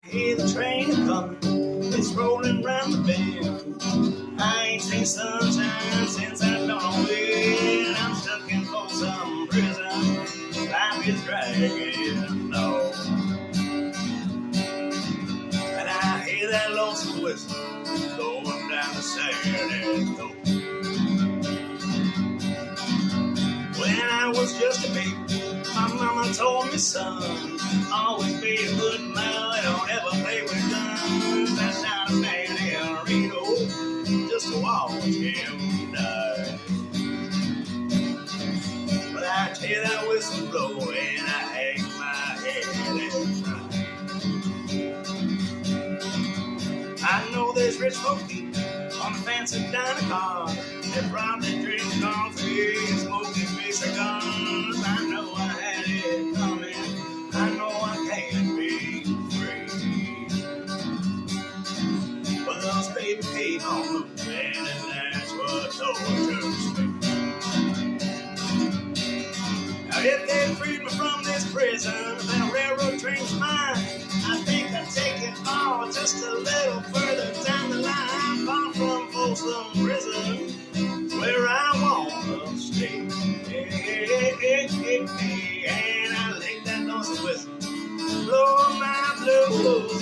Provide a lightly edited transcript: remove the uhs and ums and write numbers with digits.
Hear the train coming, it's rolling round the bend. I ain't seen sunshine since I don't win. I'm stuck in Folsom Prison, life is dragging on. And I hear that lonesome whistle going down the Saturday road. When I was just a baby, my mama told me, son, always be a good man, don't ever play with guns. That's not a man in Reno, just to watch him die. But I hear that whistle blow and I hang my head and cry. I know there's rich folk on the fancy dining car. They probably drink coffee and smoking big cigars. I know I had it coming. I know I can't be free. But those baby keep on moving, and that's what tortures me. Now if they freed me from this prison, that railroad train's mine. I think I'd take it all just a little further down the line, far from Folsom Prison, where I wanna stay. And I lick that lonesome whistle, blow my blues